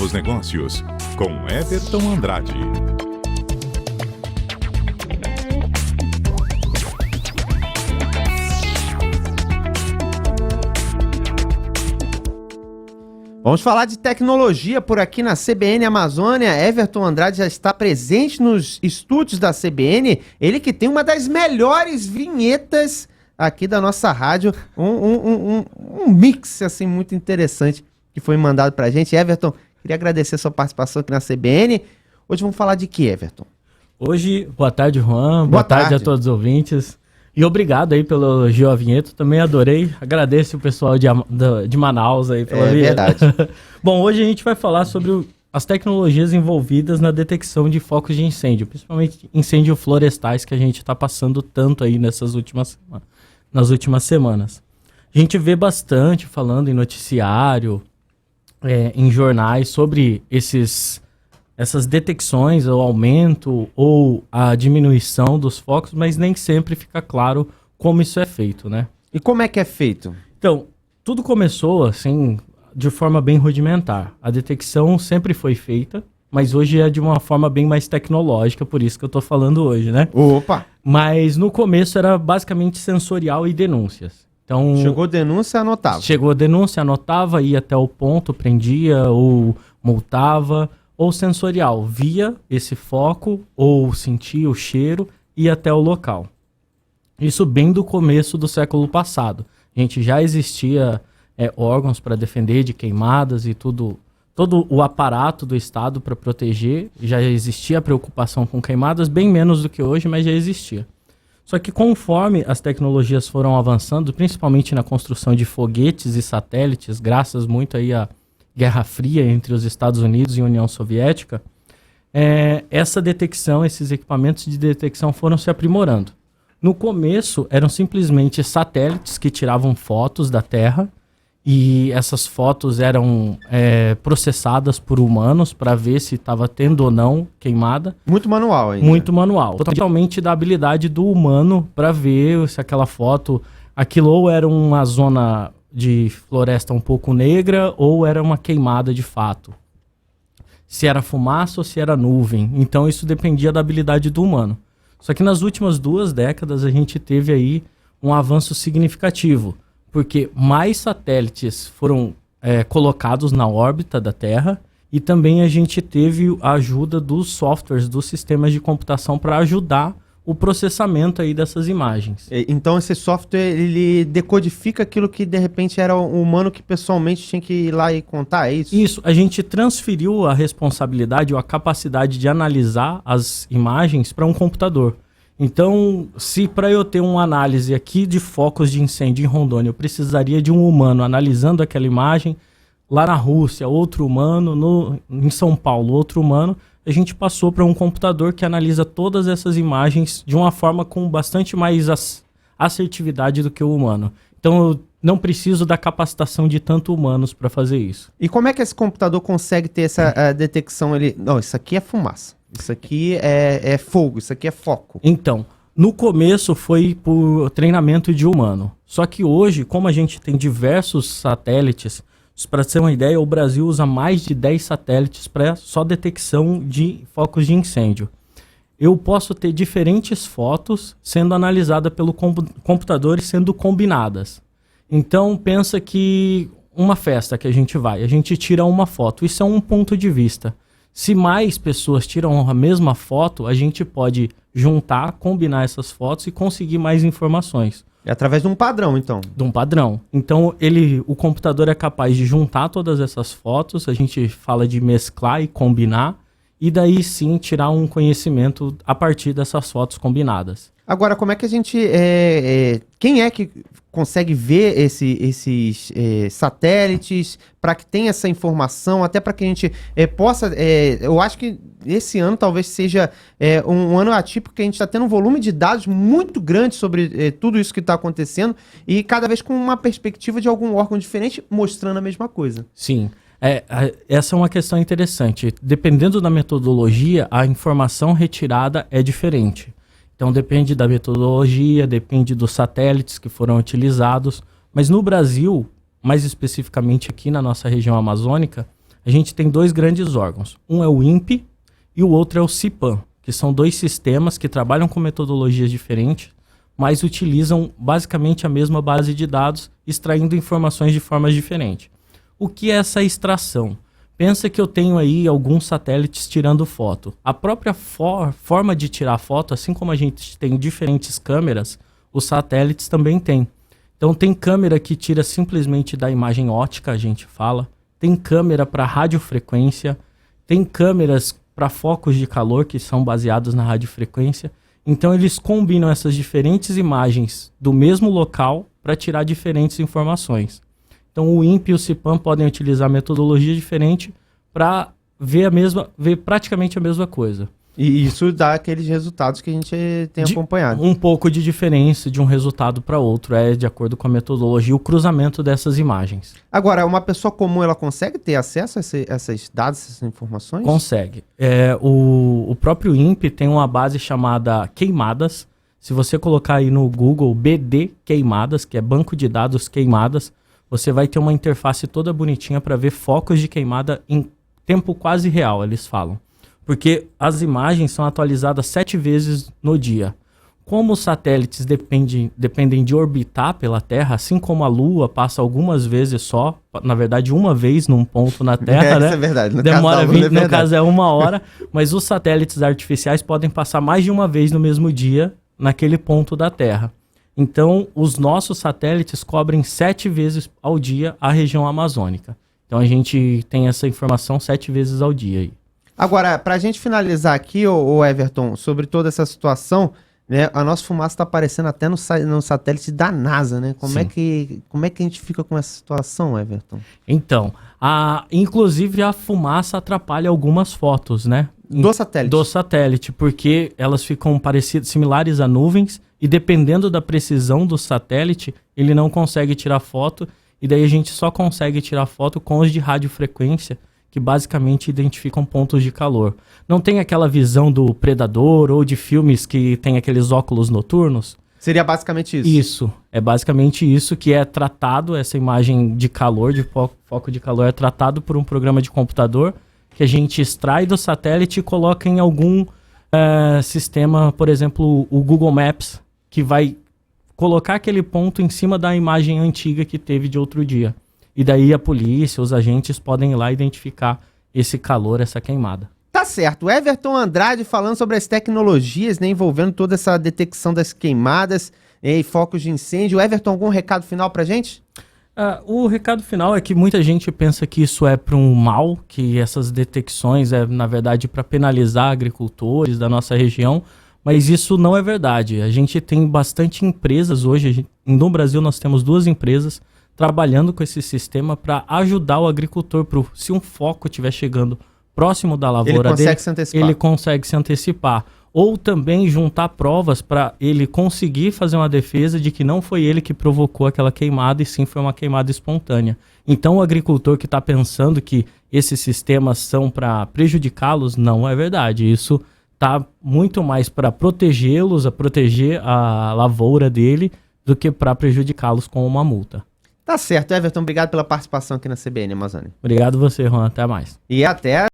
dos Negócios, com Everton Andrade. Vamos falar de tecnologia por aqui na CBN Amazônia. Everton Andrade já está presente nos estúdios da CBN. Ele que tem uma das melhores vinhetas aqui da nossa rádio. Um mix assim muito interessante que foi mandado pra gente. Everton, queria agradecer a sua participação aqui na CBN. Hoje vamos falar de que, Everton? Hoje, boa tarde, Juan. Boa tarde a todos os ouvintes. E obrigado aí pelo elogio à vinheta, também adorei. Agradeço o pessoal de Manaus aí pela vinheta. É verdade. Bom, hoje a gente vai falar sobre as tecnologias envolvidas na detecção de focos de incêndio, principalmente incêndios florestais que a gente está passando tanto aí nas últimas semanas. A gente vê bastante falando em noticiário, em jornais sobre essas detecções, o aumento ou a diminuição dos focos, mas nem sempre fica claro como isso é feito, né? E como é que é feito? Então, tudo começou assim, de forma bem rudimentar. A detecção sempre foi feita, mas hoje é de uma forma bem mais tecnológica, por isso que eu estou falando hoje, né? Opa! Mas no começo era basicamente sensorial e denúncias. Então, chegou denúncia, anotava. Chegou a denúncia, anotava, ia até o ponto, prendia ou multava. Ou sensorial, via esse foco, ou sentia o cheiro, ia até o local. Isso bem do começo do século passado. A gente já existia órgãos para defender de queimadas e todo o aparato do Estado para proteger. Já existia a preocupação com queimadas, bem menos do que hoje, mas já existia. Só que conforme as tecnologias foram avançando, principalmente na construção de foguetes e satélites, graças muito aí a Guerra Fria entre os Estados Unidos e a União Soviética, essa detecção, esses equipamentos de detecção foram se aprimorando. No começo, eram simplesmente satélites que tiravam fotos da Terra e essas fotos eram processadas por humanos para ver se estava tendo ou não queimada. Muito manual ainda. Muito manual. Totalmente da habilidade do humano para ver se aquela foto, aquilo ou era uma zona de floresta um pouco negra ou era uma queimada de fato. Se era fumaça ou se era nuvem. Então isso dependia da habilidade do humano. Só que nas últimas 2 décadas a gente teve aí um avanço significativo, porque mais satélites foram colocados na órbita da Terra e também a gente teve a ajuda dos softwares, dos sistemas de computação para ajudar o processamento aí dessas imagens. Então esse software, ele decodifica aquilo que de repente era o humano que pessoalmente tinha que ir lá e contar, é isso? Isso, a gente transferiu a responsabilidade ou a capacidade de analisar as imagens para um computador. Então, se para eu ter uma análise aqui de focos de incêndio em Rondônia, eu precisaria de um humano analisando aquela imagem, lá na Rússia, outro humano, em São Paulo, outro humano, a gente passou para um computador que analisa todas essas imagens de uma forma com bastante mais assertividade do que o humano. Então eu não preciso da capacitação de tanto humanos para fazer isso. E como é que esse computador consegue ter essa detecção? Não, isso aqui é fumaça, isso aqui é fogo, isso aqui é foco. Então, no começo foi por treinamento de humano. Só que hoje, como a gente tem diversos satélites, para ter uma ideia, o Brasil usa mais de 10 satélites para só detecção de focos de incêndio. Eu posso ter diferentes fotos sendo analisadas pelo computador e sendo combinadas. Então, pensa que uma festa que a gente tira uma foto. Isso é um ponto de vista. Se mais pessoas tiram a mesma foto, a gente pode juntar, combinar essas fotos e conseguir mais informações. É através de um padrão, então. De um padrão. Então, o computador é capaz de juntar todas essas fotos, a gente fala de mesclar e combinar, e daí sim tirar um conhecimento a partir dessas fotos combinadas. Agora, como é que a gente... quem é que consegue ver esses satélites para que tenha essa informação, até para que a gente possa... eu acho que esse ano talvez seja um ano atípico, que a gente está tendo um volume de dados muito grande sobre tudo isso que está acontecendo e cada vez com uma perspectiva de algum órgão diferente mostrando a mesma coisa. Sim. Essa é uma questão interessante. Dependendo da metodologia, a informação retirada é diferente. Então depende da metodologia, depende dos satélites que foram utilizados. Mas no Brasil, mais especificamente aqui na nossa região amazônica, a gente tem dois grandes órgãos. Um é o INPE e o outro é o CIPAM, que são dois sistemas que trabalham com metodologias diferentes, mas utilizam basicamente a mesma base de dados, extraindo informações de formas diferentes. O que é essa extração? Pensa que eu tenho aí alguns satélites tirando foto. A própria forma de tirar foto, assim como a gente tem diferentes câmeras, os satélites também têm. Então tem câmera que tira simplesmente da imagem ótica, a gente fala. Tem câmera para radiofrequência. Tem câmeras para focos de calor que são baseados na radiofrequência. Então eles combinam essas diferentes imagens do mesmo local para tirar diferentes informações. Então o INPE e o CIPAM podem utilizar metodologia diferente para ver praticamente a mesma coisa. E isso dá aqueles resultados que a gente tem acompanhado. Um pouco de diferença de um resultado para outro, de acordo com a metodologia, o cruzamento dessas imagens. Agora, uma pessoa comum, ela consegue ter acesso a esses dados, essas informações? Consegue. O próprio INPE tem uma base chamada Queimadas. Se você colocar aí no Google BD Queimadas, que é Banco de Dados Queimadas, você vai ter uma interface toda bonitinha para ver focos de queimada em tempo quase real, eles falam. Porque as imagens são atualizadas 7 vezes no dia. Como os satélites dependem de orbitar pela Terra, assim como a Lua passa algumas vezes só, na verdade uma vez num ponto na Terra, né? Isso é verdade. Demora 20, no caso é 1 hora, mas os satélites artificiais podem passar mais de uma vez no mesmo dia naquele ponto da Terra. Então, os nossos satélites cobrem 7 vezes ao dia a região amazônica. Então, a gente tem essa informação 7 vezes ao dia aí. Agora, para a gente finalizar aqui, ô Everton, sobre toda essa situação, né, a nossa fumaça está aparecendo até no satélite da NASA, né? Como é que a gente fica com essa situação, Everton? Então, inclusive a fumaça atrapalha algumas fotos, né? Do satélite? Do satélite, porque elas ficam similares a nuvens e dependendo da precisão do satélite, ele não consegue tirar foto e daí a gente só consegue tirar foto com os de radiofrequência, que basicamente identificam pontos de calor. Não tem aquela visão do Predador ou de filmes que tem aqueles óculos noturnos? Seria basicamente isso? Isso, é basicamente isso que é tratado, essa imagem de calor, de foco de calor é tratado por um programa de computador que a gente extrai do satélite e coloca em algum sistema, por exemplo, o Google Maps, que vai colocar aquele ponto em cima da imagem antiga que teve de outro dia. E daí a polícia, os agentes podem ir lá identificar esse calor, essa queimada. Tá certo. Everton Andrade falando sobre as tecnologias, né, envolvendo toda essa detecção das queimadas e focos de incêndio. Everton, algum recado final pra gente? O recado final é que muita gente pensa que isso é para um mal, que essas detecções é, na verdade, para penalizar agricultores da nossa região, mas isso não é verdade. A gente tem bastante empresas hoje, no Brasil nós temos 2 empresas trabalhando com esse sistema para ajudar o agricultor, se um foco estiver chegando próximo da lavoura dele, ele consegue se antecipar. Ou também juntar provas para ele conseguir fazer uma defesa de que não foi ele que provocou aquela queimada e sim foi uma queimada espontânea. Então o agricultor que está pensando que esses sistemas são para prejudicá-los, não é verdade. Isso está muito mais para protegê-los, a proteger a lavoura dele, do que para prejudicá-los com uma multa. Tá certo, Everton, obrigado pela participação aqui na CBN Amazônia. Obrigado você, Juan, até mais. E até